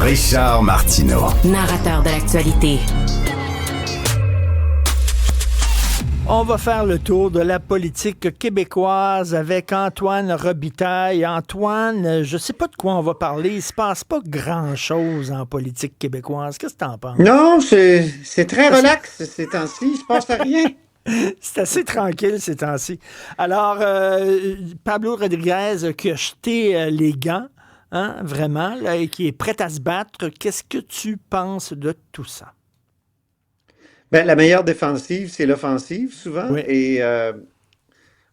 Richard Martineau. Narrateur de l'actualité. On va faire le tour de la politique québécoise avec Antoine Robitaille. Antoine, je sais pas de quoi on va parler. Il se passe pas grand-chose en politique québécoise. Qu'est-ce que t'en penses? Non, c'est très relax ces temps-ci. Il se passe rien. C'est assez tranquille ces temps-ci. Alors, Pablo Rodriguez qui a jeté les gants, hein, vraiment, là, et qui est prêt à se battre. Qu'est-ce que tu penses de tout ça? Ben, la meilleure défensive, c'est l'offensive, souvent. Oui. Et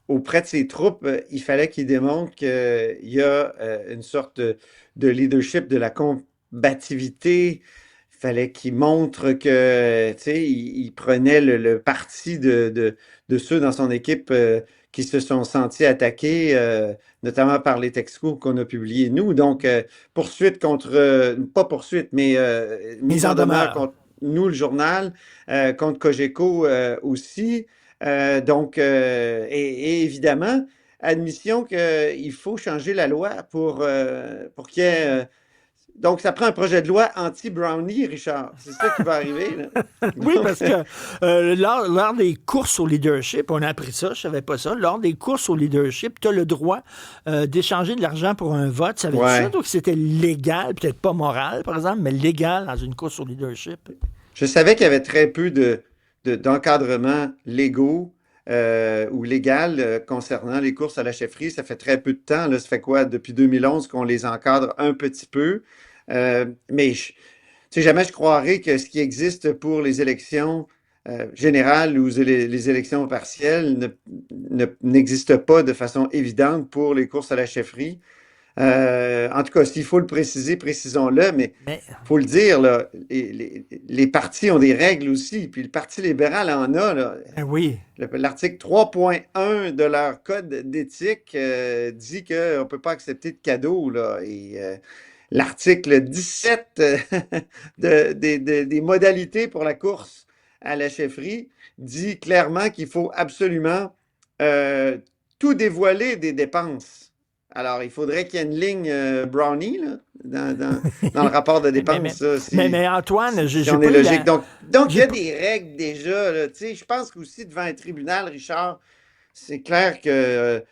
auprès de ses troupes, il fallait qu'il démontre qu'il y a une sorte de leadership, de la combativité. Il fallait qu'il montre que, tu sais, il prenait le parti de ceux dans son équipe qui se sont sentis attaqués, notamment par les textos qu'on a publiés nous. Donc, poursuite contre, pas poursuite, mais mise en demeure contre nous, le journal, contre Cogeco aussi. Et évidemment, admission qu'il faut changer la loi pour qu'il y ait. Donc, ça prend un projet de loi anti-Brownie, Richard. C'est ça qui va arriver, là. Oui, parce que lors des courses au leadership, on a appris ça, je savais pas ça, lors des courses au leadership, tu as le droit d'échanger de l'argent pour un vote. Savais-tu ça? Donc, c'était légal, peut-être pas moral, par exemple, mais légal dans une course au leadership. Je savais qu'il y avait très peu d'encadrements légaux ou légal concernant les courses à la chefferie. Ça fait très peu de temps, là, ça fait quoi, depuis 2011 qu'on les encadre un petit peu. Mais tu sais, jamais je croirais que ce qui existe pour les élections générales ou les élections partielles n'existe pas de façon évidente pour les courses à la chefferie. En tout cas, s'il faut le préciser, précisons-le, mais il faut le dire, là, les partis ont des règles aussi, puis le Parti libéral en a. Là. Oui. L'article 3.1 de leur code d'éthique dit qu'on ne peut pas accepter de cadeaux. Là, et l'article 17 des modalités pour la course à la chefferie dit clairement qu'il faut absolument tout dévoiler des dépenses. Alors, il faudrait qu'il y ait une ligne Brownie là, dans le rapport de dépenses. Mais Antoine, si on est logique. Donc il y a des règles déjà. Là, je pense qu'aussi devant un tribunal, Richard, c'est clair que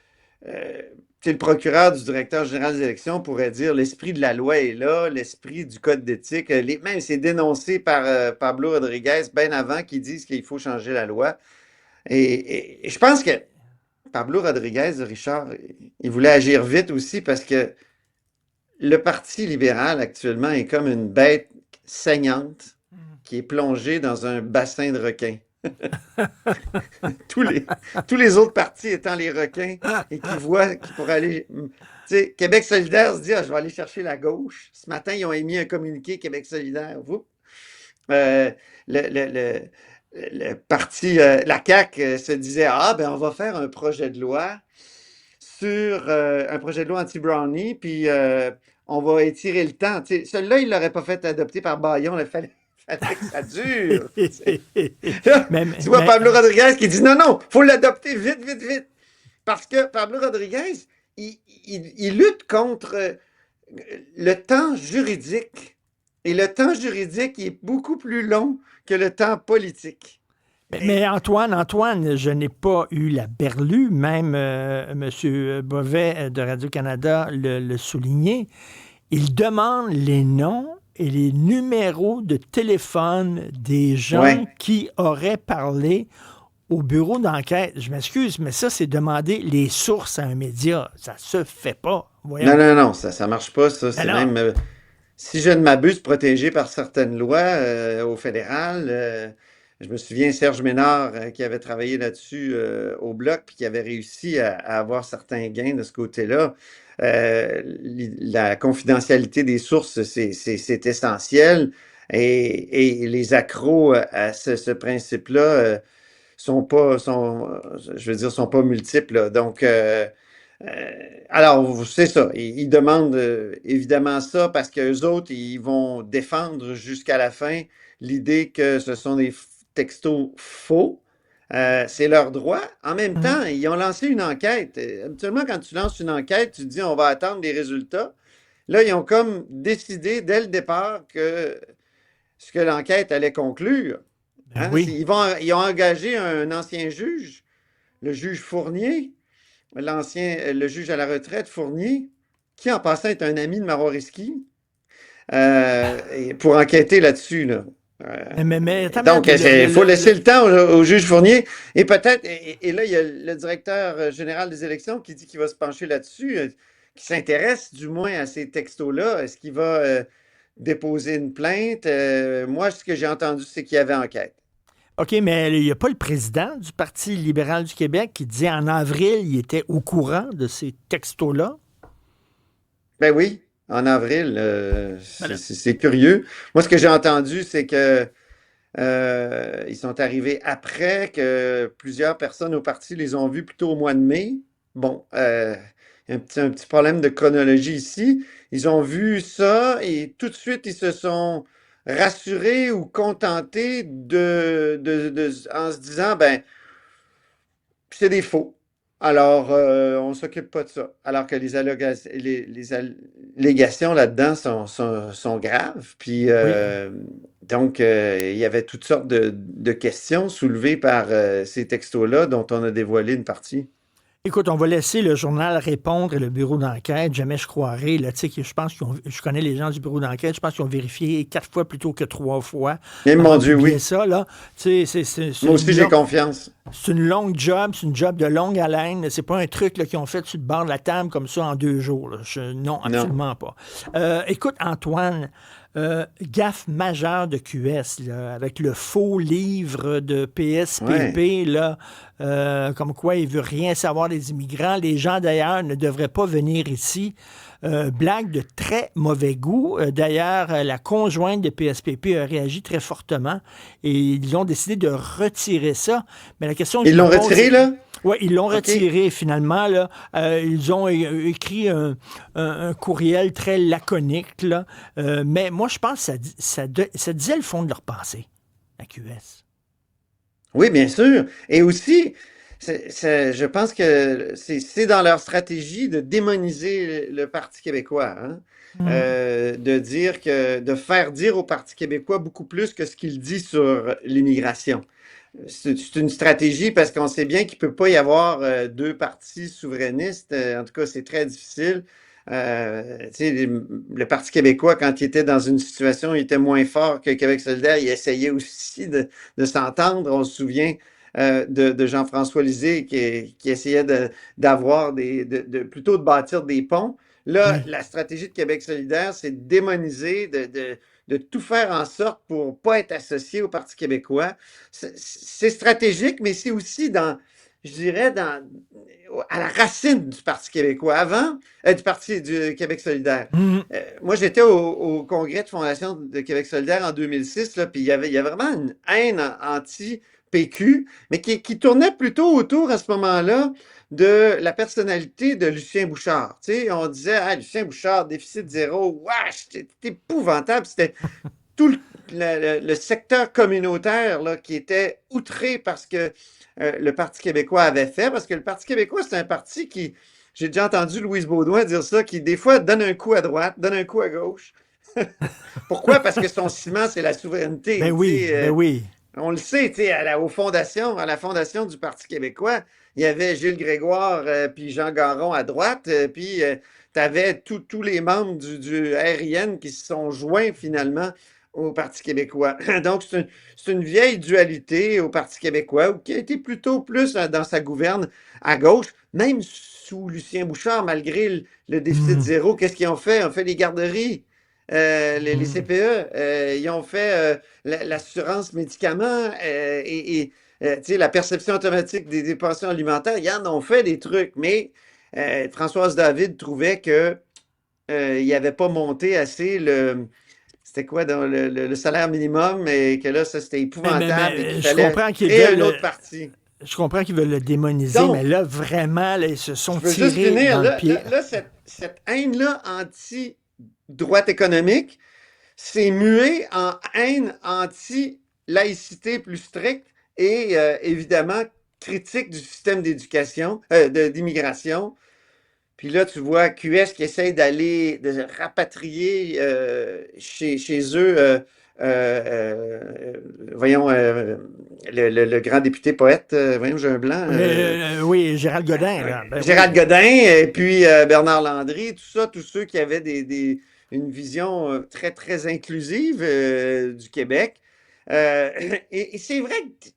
le procureur du directeur général des élections pourrait dire l'esprit de la loi est là, l'esprit du code d'éthique. Même c'est dénoncé par Pablo Rodriguez bien avant qu'ils disent qu'il faut changer la loi. Et je pense que Pablo Rodriguez, Richard, il voulait agir vite aussi parce que le Parti libéral actuellement est comme une bête saignante qui est plongée dans un bassin de requins. tous les autres partis étant les requins et qui voient qu'ils pourraient aller. Tu sais, Québec solidaire se dit je vais aller chercher la gauche. Ce matin, ils ont émis un communiqué Québec solidaire. Le parti, la CAQ se disait on va faire un projet de loi sur un projet de loi anti-Brownie, puis on va étirer le temps. Tu sais, celui-là, il ne l'aurait pas fait adopter par Bayon, il fallait que ça dure. Tu vois Pablo Rodriguez qui dit non, il faut l'adopter vite, vite, vite. Parce que Pablo Rodriguez, il lutte contre le temps juridique. Et le temps juridique est beaucoup plus long que le temps politique. Mais Antoine, je n'ai pas eu la berlue, même M. Bovet de Radio-Canada le soulignait. Il demande les noms et les numéros de téléphone des gens qui auraient parlé au bureau d'enquête. Je m'excuse, mais ça, c'est demander les sources à un média. Ça se fait pas. Voyons. Non, ça marche pas, ça. C'est même... si je ne m'abuse, protégé par certaines lois au fédéral. Je me souviens Serge Ménard qui avait travaillé là-dessus au Bloc puis qui avait réussi à avoir certains gains de ce côté-là. La confidentialité des sources, c'est essentiel. Et les accros à ce principe-là sont pas multiples. Là. Donc, alors, c'est ça. Ils demandent évidemment ça parce qu'eux autres, ils vont défendre jusqu'à la fin l'idée que ce sont des textos faux. C'est leur droit. En même temps, ils ont lancé une enquête. Habituellement, quand tu lances une enquête, tu te dis on va attendre les résultats. Là, ils ont comme décidé dès le départ que ce que l'enquête allait conclure. Ben Hein, oui. ils ont engagé un ancien juge, le juge Fournier, le juge à la retraite Fournier, qui en passant est un ami de Marois Risky, pour enquêter là-dessus. Là. Mais attends, Donc, il faut laisser le temps au juge Fournier. Et peut-être, et là, il y a le directeur général des élections qui dit qu'il va se pencher là-dessus, qui s'intéresse du moins à ces textos-là. Est-ce qu'il va déposer une plainte? Moi, ce que j'ai entendu, c'est qu'il y avait enquête. OK, mais il n'y a pas le président du Parti libéral du Québec qui disait en avril, il était au courant de ces textos-là? Ben oui, en avril, Voilà. c'est curieux. Moi, ce que j'ai entendu, c'est que ils sont arrivés après que plusieurs personnes au parti les ont vus plutôt au mois de mai. Bon, un petit problème de chronologie ici. Ils ont vu ça et tout de suite, ils se sont rassurés ou contentés en se disant, ben, c'est des faux. Alors, on ne s'occupe pas de ça. Alors que les allégations là-dedans sont graves. Puis, Oui. donc, il y avait toutes sortes de questions soulevées par ces textos-là dont on a dévoilé une partie. Écoute, on va laisser le journal répondre et le bureau d'enquête. Jamais je croirais. Là, tu sais, je pense je connais les gens du bureau d'enquête. Je pense qu'ils ont vérifié 4 fois plutôt que 3 fois Mais avant mon de Dieu, publier oui. ça. Là. Tu sais, Moi aussi, j'ai confiance. c'est une longue job, c'est une job de longue haleine. C'est pas un truc là, qu'ils ont fait sur le bord de la table comme ça en 2 jours. Là. Non, Non. absolument pas. Écoute, Antoine, gaffe majeure de QS, là, avec le faux livre de Ouais. PSPP, là, comme quoi il veut rien savoir des immigrants. Les gens, d'ailleurs, ne devraient pas venir ici. Blague de très mauvais goût. D'ailleurs, la conjointe de PSPP a réagi très fortement et ils ont décidé de retirer ça. Mais la question que Ils je me l'ont pose, retiré, c'est... là? Oui, ils l'ont OK. retiré finalement. Là. Ils ont écrit un courriel très laconique. Là. Mais moi, je pense que ça disait le fond de leur pensée, la QS. Oui, bien sûr. Et aussi, je pense que c'est dans leur stratégie de démoniser le Parti québécois, hein. Mm. De faire dire au Parti québécois beaucoup plus que ce qu'il dit sur l'immigration. C'est une stratégie parce qu'on sait bien qu'il ne peut pas y avoir deux partis souverainistes. En tout cas, c'est très difficile. Tu sais, le Parti québécois, quand il était dans une situation, il était moins fort que Québec solidaire. Il essayait aussi de s'entendre. On se souvient de Jean-François Lisée qui essayait d'avoir plutôt de bâtir des ponts. Là, Oui. la stratégie de Québec solidaire, c'est de démoniser, de tout faire en sorte pour ne pas être associé au Parti québécois. C'est stratégique, mais c'est aussi je dirais, à la racine du Parti québécois. Avant, du Parti du Québec solidaire. Mm. Moi, j'étais au congrès de fondation de Québec solidaire en 2006, là, puis il y avait vraiment une haine anti-PQ, mais qui tournait plutôt autour à ce moment-là de la personnalité de Lucien Bouchard. Tu sais, on disait, ah, Lucien Bouchard, déficit zéro, wesh, c'était épouvantable. C'était tout le secteur communautaire là, qui était outré parce que le Parti québécois avait fait, parce que le Parti québécois, c'est un parti qui, j'ai déjà entendu Louise Baudouin dire ça, qui des fois donne un coup à droite, donne un coup à gauche. Pourquoi? Parce que son ciment, c'est la Ben souveraineté. oui, ben oui. On le sait, à la fondation du Parti québécois, il y avait Gilles Grégoire puis Jean Garon à droite, puis tu avais tous les membres du RIN qui se sont joints finalement au Parti québécois. Donc, c'est une vieille dualité au Parti québécois qui a été plutôt plus dans sa gouverne à gauche, même sous Lucien Bouchard, malgré le déficit Mm. zéro. Qu'est-ce qu'ils ont fait? Ils ont fait des garderies. Les Mm. CPE, ils ont fait l'assurance médicaments tu sais, la perception automatique des dépenses alimentaires. Ils en ont fait des trucs, mais Françoise David trouvait que il n'avait pas monté assez c'était quoi dans le salaire minimum et que là, ça c'était épouvantable et qu'il Je fallait comprends qu'ils créer un veulent. autre parti. Je comprends qu'ils veulent le démoniser, mais Donc, là, vraiment, là, ils se sont je veux juste tirés finir. dans le pied. Cette haine-là anti-droite économique, c'est mué en haine anti-laïcité plus stricte et évidemment critique du système d'éducation, d'immigration. Puis là, tu vois QS qui essaye de rapatrier chez eux, voyons, le grand député poète, voyons, j'ai un blanc. Oui, Gérald Godin. Là. Ben Gérald oui. Godin, et puis Bernard Landry, tout ça, tous ceux qui avaient une vision très, très inclusive du Québec. Euh, et c'est vrai que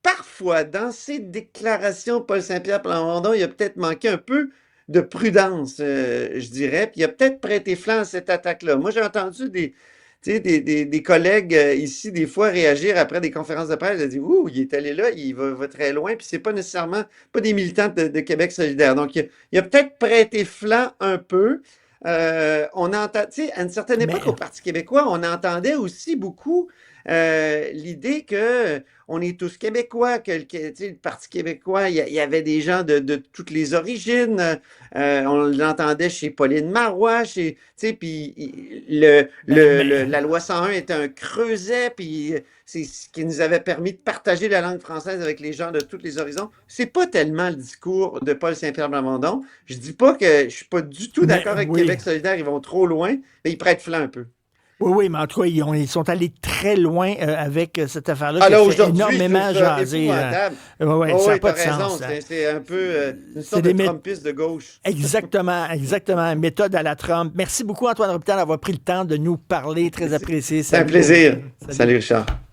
parfois, dans ses déclarations, Paul Saint-Pierre Plamondon, il a peut-être manqué un peu de prudence, je dirais, puis il a peut-être prêté flanc à cette attaque-là. Moi, j'ai entendu tu sais, des collègues ici, des fois, réagir après des conférences de presse. Ils ont dit, ouh, il est allé là, il va très loin, puis c'est pas nécessairement, pas des militants de Québec solidaire. Donc, il a peut-être prêté flanc un peu. On entend, tu sais, à une certaine Mais, époque, au Parti québécois, on entendait aussi beaucoup l'idée que on est tous québécois, tu sais, le Parti québécois, il y avait des gens de toutes les origines. On l'entendait chez Pauline Marois, tu sais, puis mais, la loi 101 était un creuset, puis c'est ce qui nous avait permis de partager la langue française avec les gens de tous les horizons. C'est pas tellement le discours de Paul Saint-Pierre Plamondon. Je dis pas que je suis pas du tout d'accord avec oui. Québec solidaire, ils vont trop loin, mais ils prêtent flanc un peu. Oui, oui, mais en tout cas, ils sont allés très loin avec cette affaire-là qui a Alors fait aujourd'hui, je trouve énormément ça jaser. épouvantable. Oui, oui, Oh ça n'a oui, pas t'as de raison. sens. Hein. C'est un peu une C'est sorte de des méthodes. Trumpiste de gauche. Exactement, exactement. Méthode à la Trump. Merci beaucoup, Antoine Robitaille, d'avoir pris le temps de nous parler. Très apprécié. C'est un Salut. plaisir. Salut. Salut, Richard.